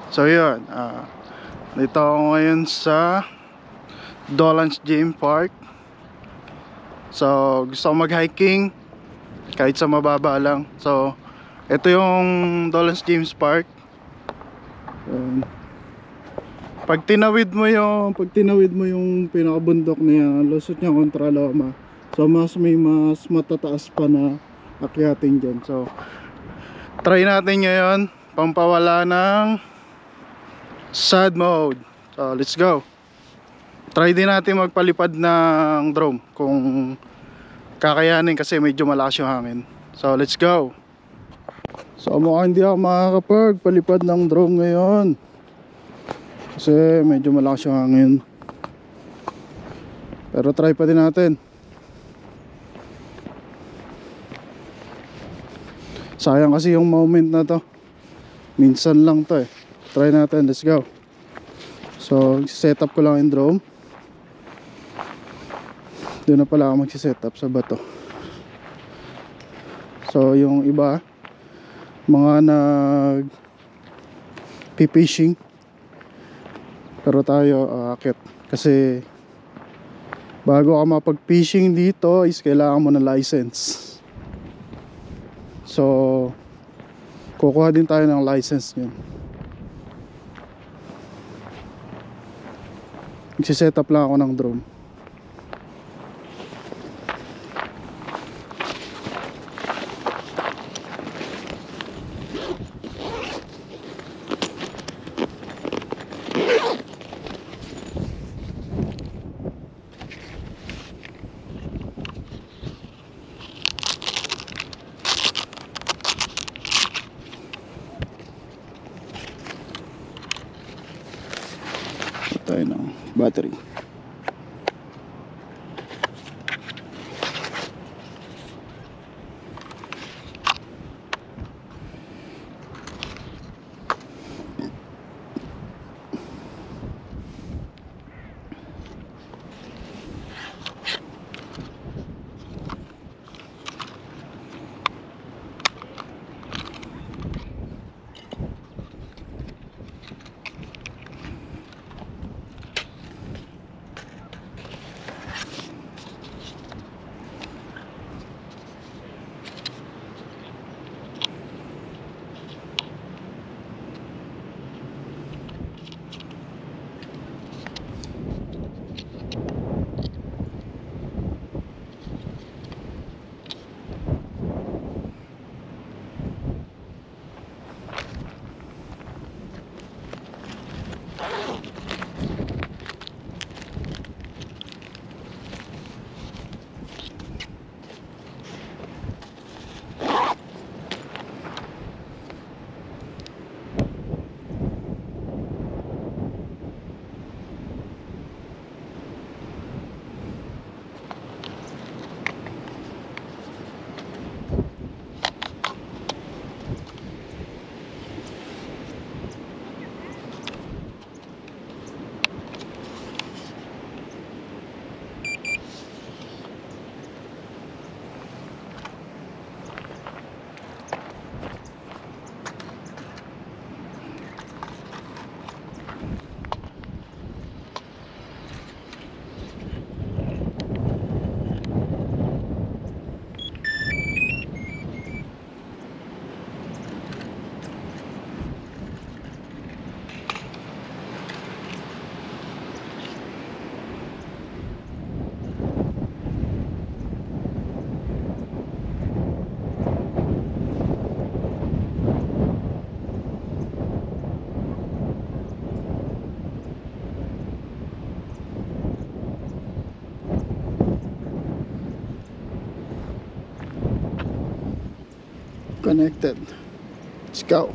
So yun, dito ako ngayon sa Dolan's Game Park. So gusto ko mag-hiking kahit sa mababa lang. So ito yung Dolan's James Park. Pag tinawid mo yung pinakabundok niya, lusot niya kontra Loma. So may mas matataas pa na akyatin dyan. So try natin ngayon pampawala ng sad mode. So let's go. Try din natin magpalipad ng drone kung kakayanin kasi medyo malakas yung hangin. So let's go. So mukhang hindi ako makakapagpalipad ng drone ngayon kasi medyo malakas yung hangin. Pero try pa din natin. Sayang kasi yung moment na to. Minsan lang to eh. Try natin, let's go. So set up ko lang yung drone. Doon na pala ako magsiset up sa bato. So yung iba mga nag-fishing, pero tayo akit kasi bago ka mapag-fishing dito is kailangan mo ng license. So kukuha din tayo ng license yun. Magsiset up lang ako ng drone. Tayo ng battery. Connected. Let's go.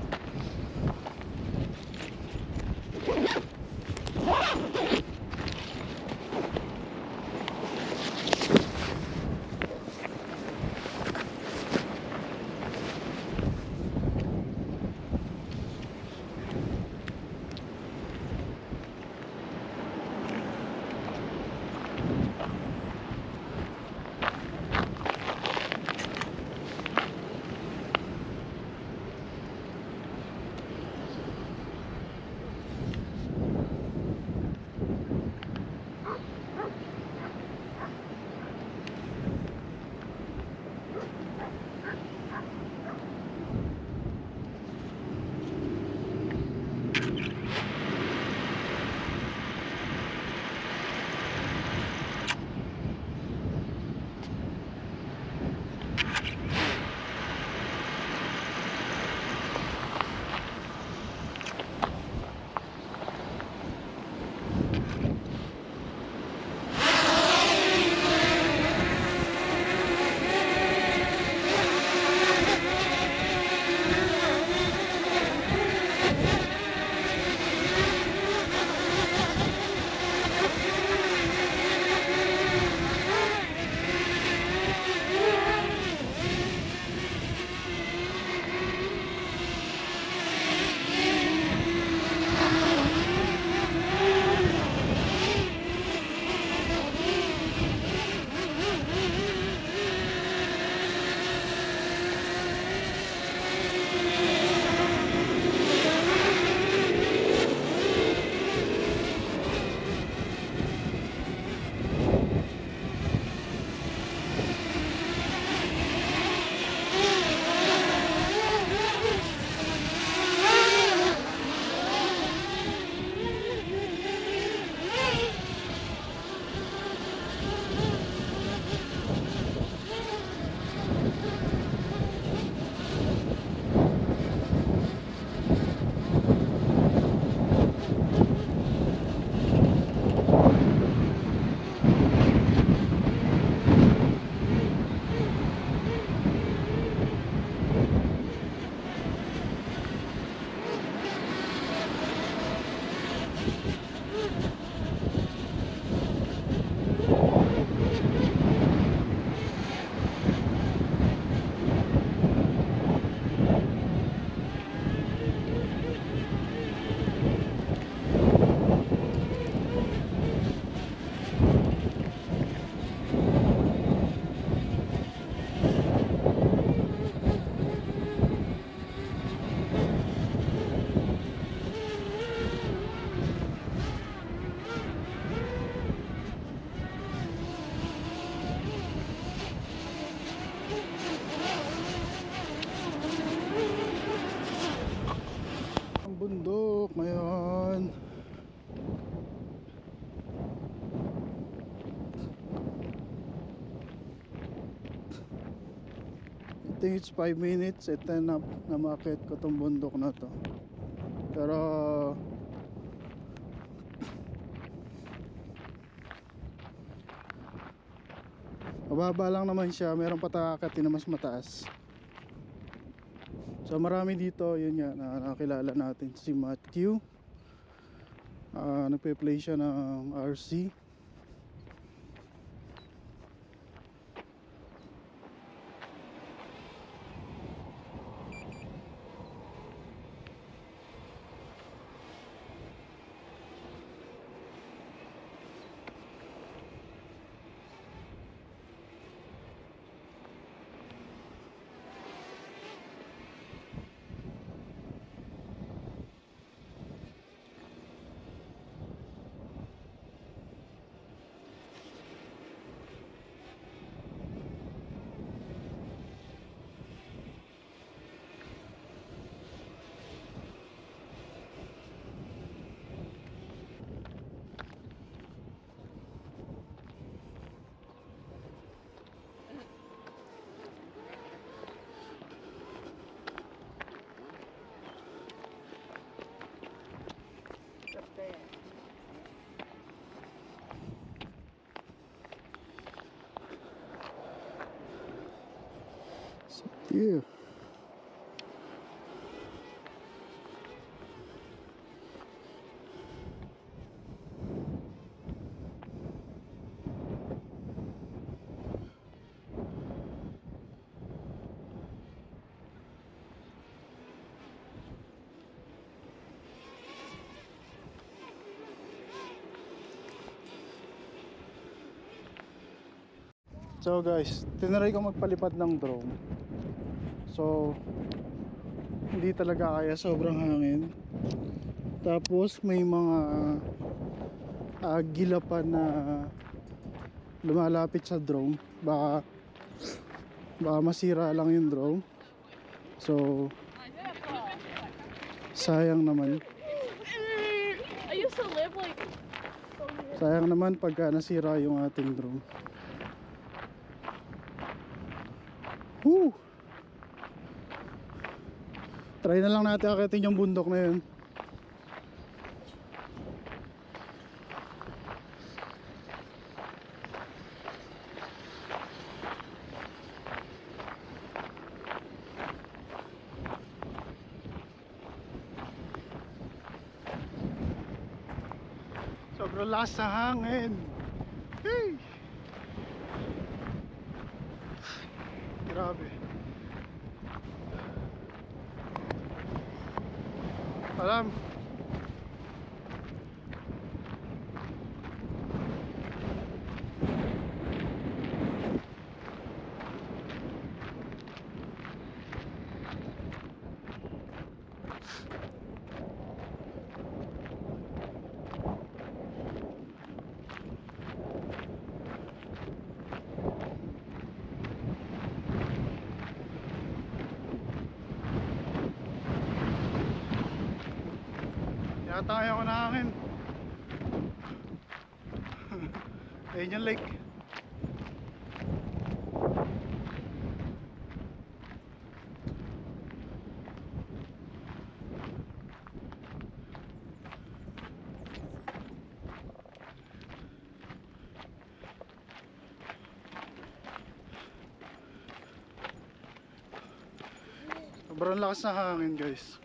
Ang bundok ngayon. I think it's 5 minutes at 10 up na makit ko tong bundok na to. Pero mababa lang naman siya, meron patakatin na mas mataas. So marami dito, yun nga, nakakilala natin si Matthew. Nagpe-play siya ng RC. Yeah. So guys, tinry ko magpalipad ng drone. So hindi talaga kaya, sobrang hangin. Tapos may mga gilapan na lumalapit sa drone. Baka masira lang yung drone. So sayang naman. I used to live like Sayang naman pagka nasira yung ating drone. Woo! Try na lang natin akitin yung bundok na yun. Sobrang lakas sa hangin. Hey! Grabe. Alam. Yata kaya ko na hangin. Ayun yung lake. Sobrang lakas na hangin guys.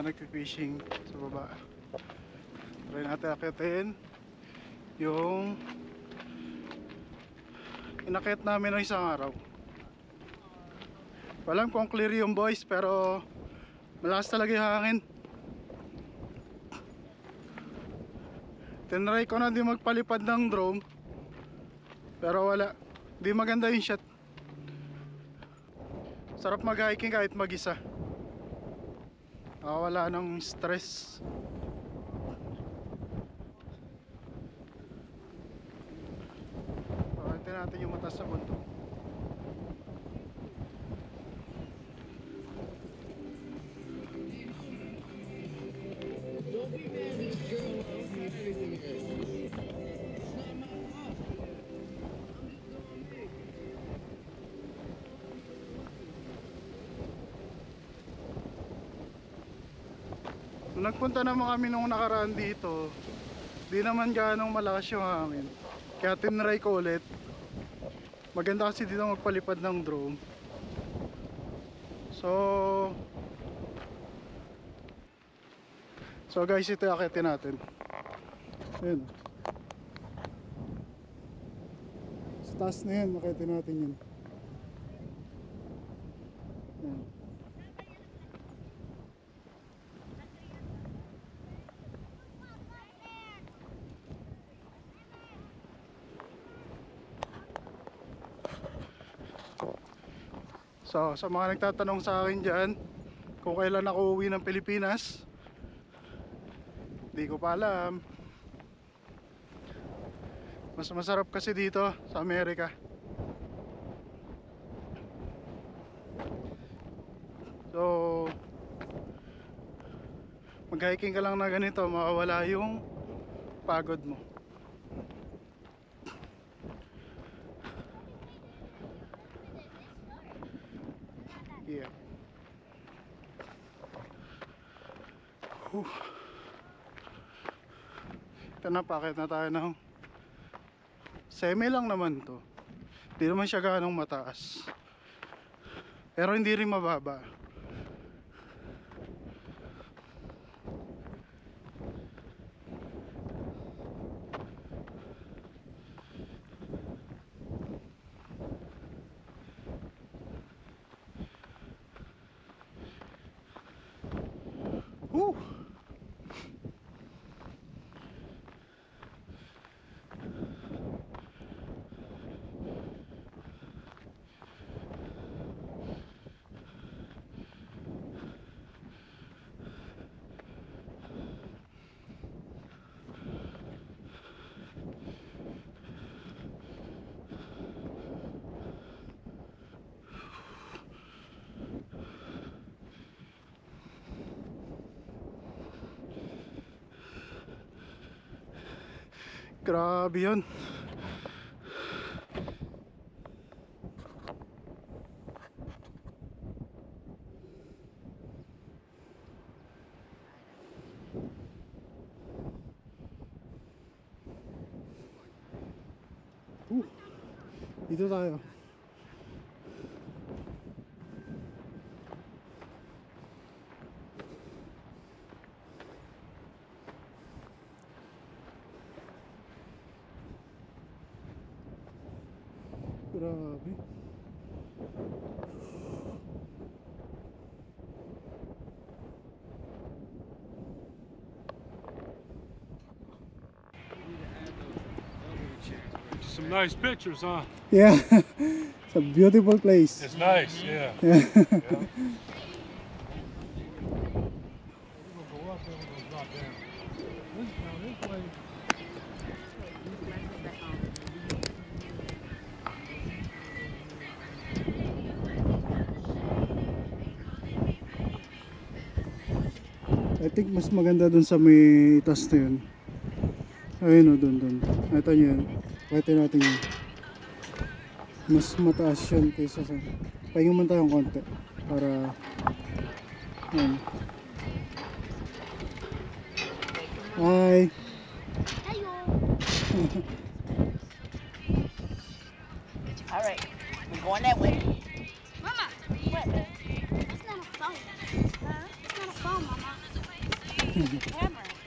nagpi-fishing sa baba. Try natin akitin yung inakit namin ng isang araw. Walang kung clear yung boys, pero malakas talaga yung hangin. Tinry ko na di magpalipad ng drone, pero wala, di maganda yung shot. Sarap mag-hiking kahit mag-isa, wala ng stress. Pakita natin yung mataas sa bundok. Nung nagpunta naman kami nung nakaraan dito, di naman ganong malakas yung hangin, kaya tinry ko ulit. Maganda kasi dito magpalipad ng drone. So guys, ito yung akitin natin. Ayun, sa taas na yan, akitin natin yun. Ayan. So, sa mga nagtatanong sa akin dyan kung kailan ako uwi ng Pilipinas, di ko pa alam. Mas masarap kasi dito sa Amerika. So, mag-hiking ka lang na ganito, mawawala yung pagod mo. Yeah. Ito na, pakit na tayo ng semi lang naman to. Hindi naman siya ganong mataas, pero hindi rin mababa. Woo! Grabe yun. Dito tayo. Grabe. Some nice pictures, huh? Yeah. It's a beautiful place. It's nice, yeah. I think mas maganda dun sa may taas na yun. Ayun o, dun. Ito nyo yun. Pwede natin yun. Mas mataas yun kaysa sa... Pahinga man tayong konti. Para... Ayan. Hi! Hello. All right, we're going that way. Mama, what? That's not a phone. Huh? It's not a phone, Mama. Hammer.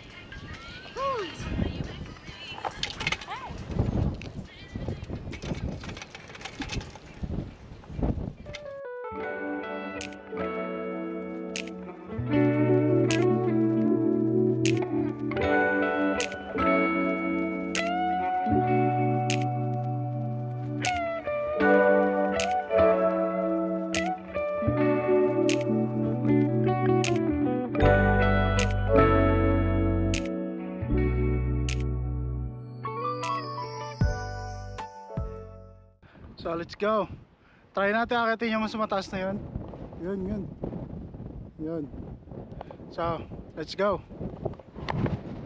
So let's go. Try natin akitin yung mas mataas na yun. Yun. Yun. So, let's go.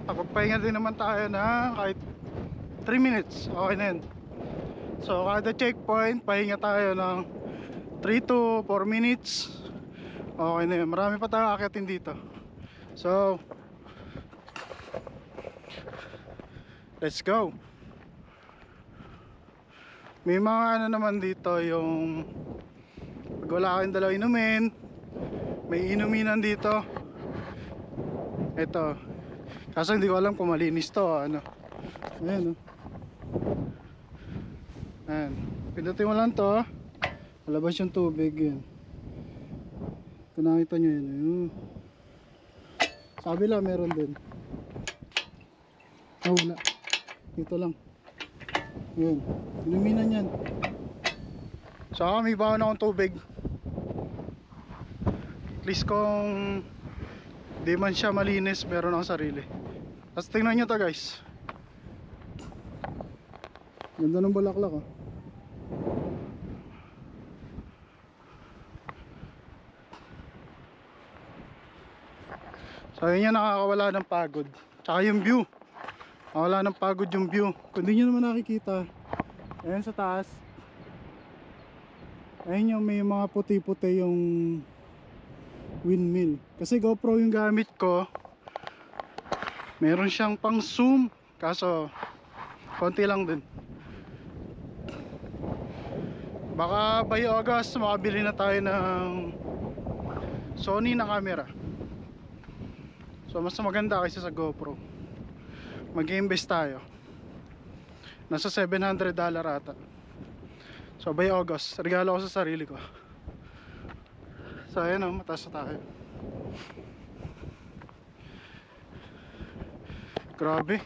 Pagpahinga din naman tayo na kahit 3 minutes. Okay na yun. So, kada checkpoint, pahinga tayo ng 3 to 4 minutes. Okay na yun. Marami pa tayo akitin dito. So, let's go. May mga ano naman dito yung pag wala kayong dalaw inumin, may inuminan dito. Ito. Kaso hindi ko alam kung malinis to ano. Ayan Ayan. Pindutin mo lang to. Malabas yung tubig yun. Kung nakita nyo yun. Ayun. Sabi lang meron din. Oh, wala. Dito lang. Yun, inuminan yan. So may baon akong tubig. At least kung di man siya malinis, meron akong sarili. Tapos tingnan nyo to guys. Ganda ng bulaklak oh. So yun yung nakakawala ng pagod. Tsaka yung view, wala ng pagod yung view. Kung di nyo naman nakikita, ayan sa taas, ayun yung may mga puti-puti yung windmill. Kasi GoPro yung gamit ko, meron siyang pang zoom, kaso konti lang din. Baka by August makabili na tayo ng Sony na camera. So mas maganda kaysa sa GoPro. Mag-invest tayo. Nasa $700 ata. So by August, regalo ko sa sarili ko. So ayan o, mataas na tayo. Grabe.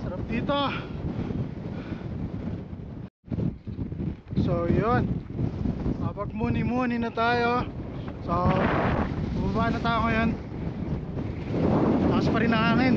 Sarap dito. So yun, kapag muni-muni na tayo. So bumaba na tayo ngayon. Takas pa rin ang hangin.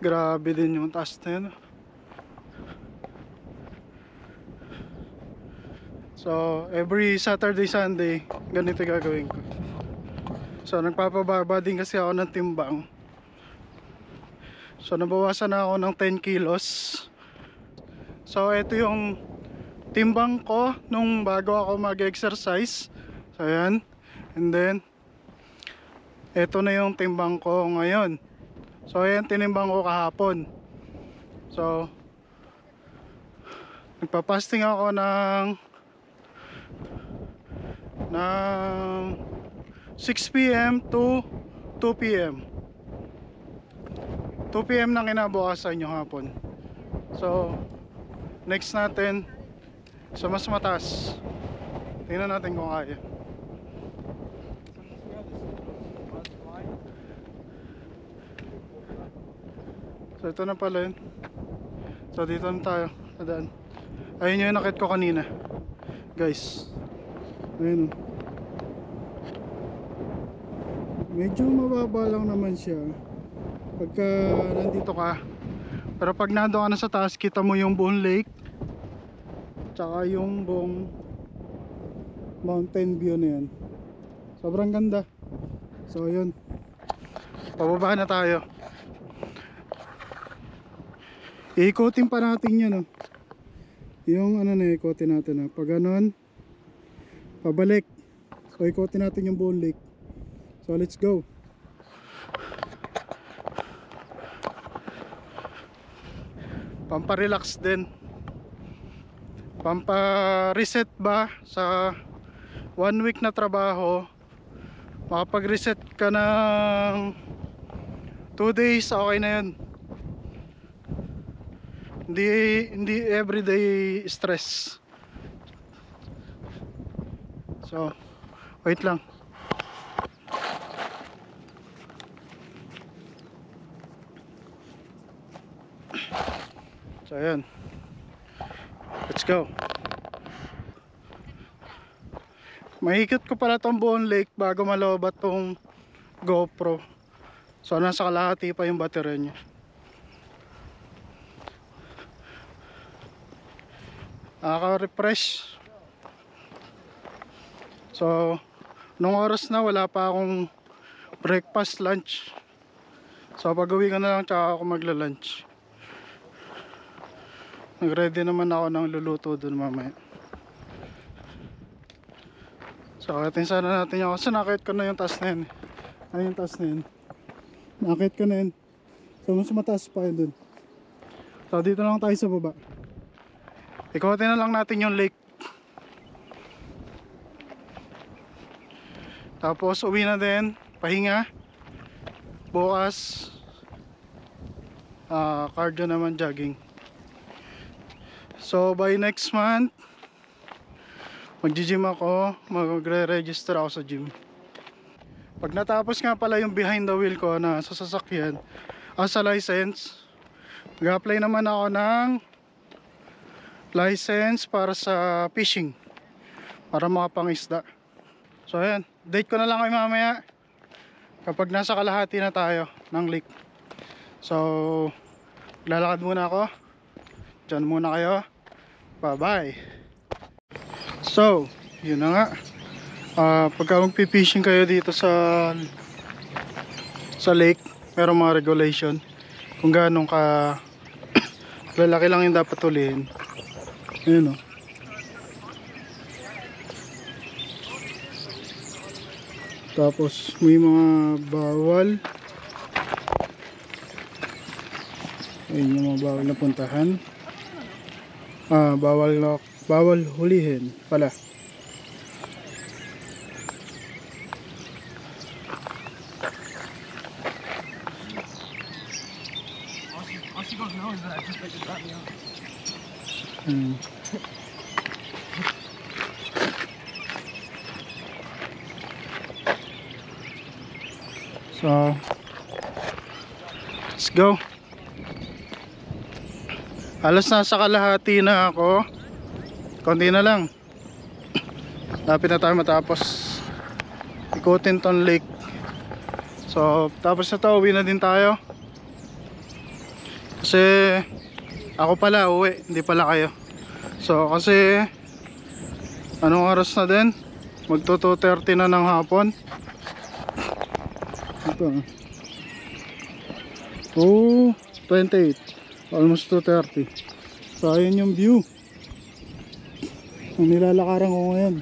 Grabe din yung taas na yun. So every Saturday, Sunday, ganito gagawin ko. So nagpapababa din kasi ako ng timbang. So nabawasan na ako ng 10 kilos. So ito yung timbang ko nung bago ako mag-exercise. So ayan. And then ito na yung timbang ko ngayon. So ayan, tinimbang ko kahapon. So nagpa-fasting ako ng 6 PM to 2 PM. 2 PM na kinabukasan yung hapon. So next natin sa mas mataas. Tingnan natin kung kaya. So ito na pala yun. So dito na tayo. Tadaan. Ayun yung nakit ko kanina, guys. Ayun o. Medyo mababa lang naman siya pagka nandito ka. Pero pag nando ka na sa taas, kita mo yung buong lake tsaka yung buong mountain view na yan. Sobrang ganda. So yun, pababa na tayo. Iikutin pa natin yun, oh. Yung ano na ikutin natin, oh. Pag ganon, pabalik. So ikutin natin yung buong lake. So let's go. Pampa-relax din, pampa-reset ba sa 1 week na trabaho. Makapag-reset ka ng 2 days, okay na yun. Hindi everyday stress. So wait lang. So ayan, let's go. Mahigit ko pala tong buong lake bago malobat tong GoPro. So nasa kalahati pa yung battery niya. Nakaka-refresh. So nung oras na wala pa akong breakfast, lunch. So pag uwi ko na lang tsaka ako magla-lunch. Nag-ready naman ako ng luluto dun mamaya. So akitin sana natin yung kasi nakit ko na yung taas na yun. Ano yung taas na yun? Nakit ko na yun. So mas mataas pa yun dun. So dito lang tayo sa baba. Ikutin na lang natin yung lake. Tapos uwi na din, pahinga. Bukas cardio naman, jogging. So by next month magji-gym ako, magre-register ako sa gym. Pag natapos nga pala yung behind the wheel ko na sa sasakyan as a license, mag-apply naman ako ng license para sa fishing, para makapangisda. So ayan, date ko na lang kayo mamaya kapag nasa kalahati na tayo ng lake. So lalakad muna ako. Diyan muna kayo. Bye bye. So yun na nga, pagka magpipishing kayo dito sa lake, merong mga regulation kung gaano ka lalaki lang yung dapat tulihin. Ayun o. Tapos may mga bawal. Ayun yung mga bawal na puntahan. Bawal hulihin pala. All she goes knows that I just like to drop me off. So let's go. Halos nasa kalahati na ako. Konti na lang. Lapit na tayo matapos ikutin ton lake. So tapos na to, uwi na din tayo. Kasi ako pala uwi, hindi pala kayo. So kasi anong oras na din? Magto 2:30 na ng hapon. Ito. Oh, 28. Almost 2:30. So ayun yung view. Ang nilalakaran ko ngayon.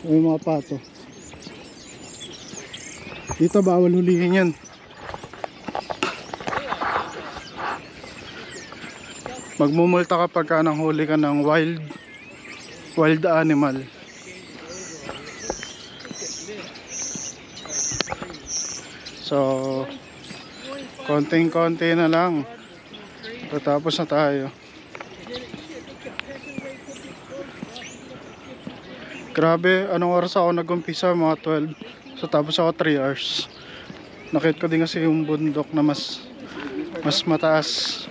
Ay mga pato. Dito bawal hulihin yan. Magmumulta kapag ka nang huli ka ng wild animal. So konting-konti na lang. Tapos na tayo. Grabe, anong oras ako nag-umpisa? Mga 12. So tapos ako 3 hours. Nakita ko din kasi yung bundok na mas mataas.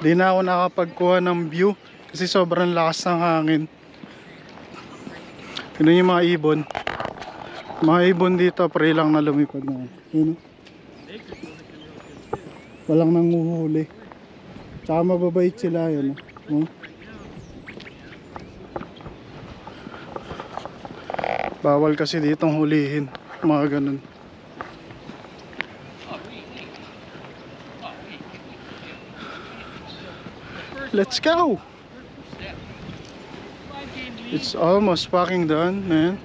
Di na ako nakapagkuha ng view kasi sobrang lakas ng hangin. Yun yung mga ibon. Mga ibon dito, pre lang na lumipad na. Yun. Walang nanguhuli. Tsaka mababait sila yun. Bawal kasi ditong hulihin. Mga ganun. Let's go! It's almost fucking done, man.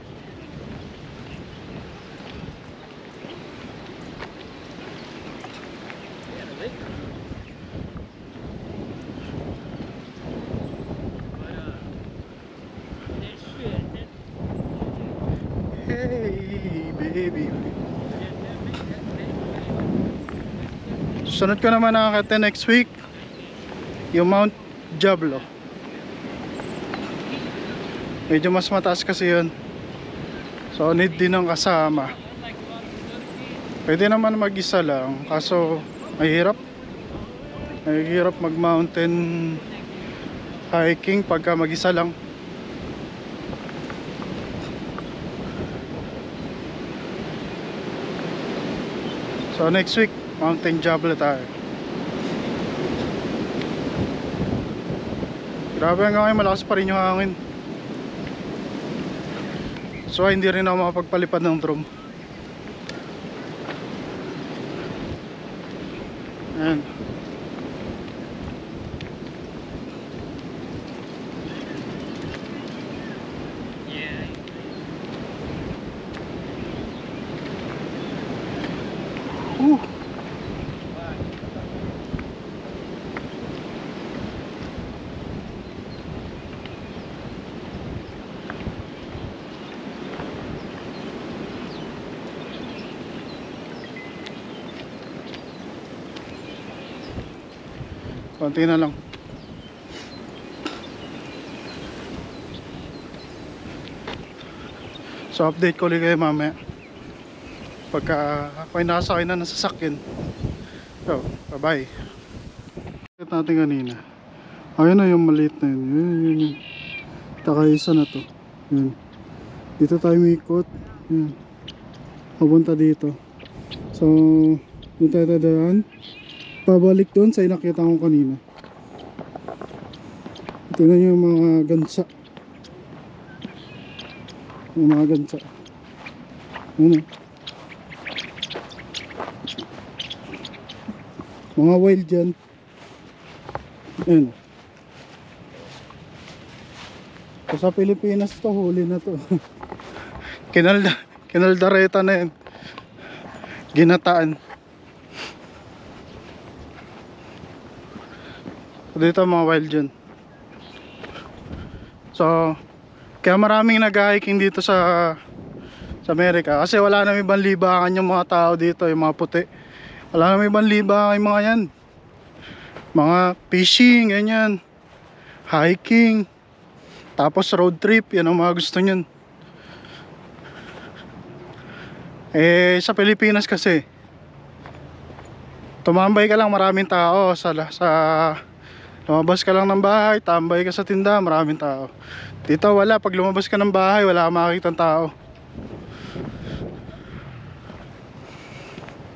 Hey, baby. Sunod ko naman nakakita next week. Yung Mount Diablo. Medyo mas mataas kasi yun. So need din ng kasama. Pwede naman mag-isa lang. Kaso mahirap mag mountain hiking pagka mag-isa lang. So next week Mountain Diablo tayo. Grabe nga ngayon, malakas pa rin yung hangin. So hindi rin ako makapagpalipad ng drone. Ayan. Konti na lang. So update ko ulit kayo mamaya pagka ako'y nasakay na ng sasakyan. So bye bye. Ito natin kanina. Ayun na yung maliit na yun. Yun. Taka isa na to. Yun. Dito tayo may ikot. Yun. Papunta dito. So dito tayo dadaan. Pabalik doon sa inakita ko kanina. Tingnan nyo yung mga gansa. Yung mga gansa. Ano? Mga wild dyan. Ayan. So, sa Pilipinas to, huli na to. Kinaldareta na yan. Ginataan. Dito mga wild dyan. So kaya maraming nag-hiking dito sa Amerika. Kasi wala nang ibang libangan yung mga tao dito, yung mga puti. Wala nang ibang libangan yung mga yan. Mga fishing, ganyan. Hiking. Tapos road trip, yan ang mga gusto nyan. Eh sa Pilipinas kasi tumambay ka lang, maraming tao. Lumabas ka lang ng bahay, tambay ka sa tindahan, maraming tao. Dito wala, pag lumabas ka ng bahay, wala kang makikitang tao.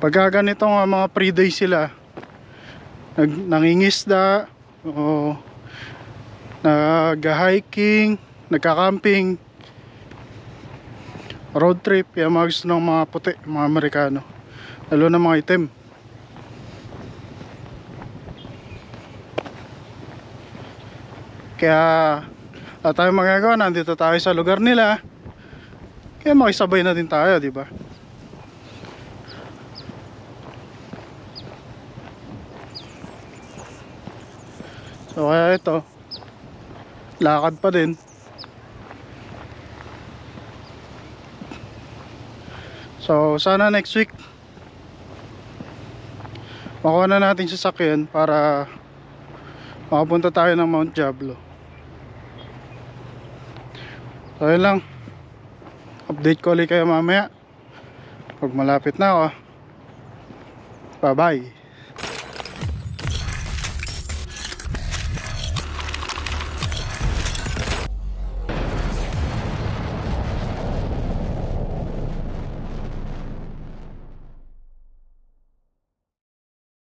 Pagka ganito nga mga pre-day sila, nangingisda o nag-hiking, nagka-camping, road trip, yan mga gusto ng mga puti, mga Amerikano, lalo na mga itim. Kaya wala tayong magagawa, nandito tayo sa lugar nila, kaya makisabay na din tayo, di ba? So kaya ito, lakad pa din. So sana next week makuha na natin sasakyan para makapunta tayo ng Mount Diablo. So yun lang, update ko ulit kayo mamaya pag malapit na ako. Bye bye.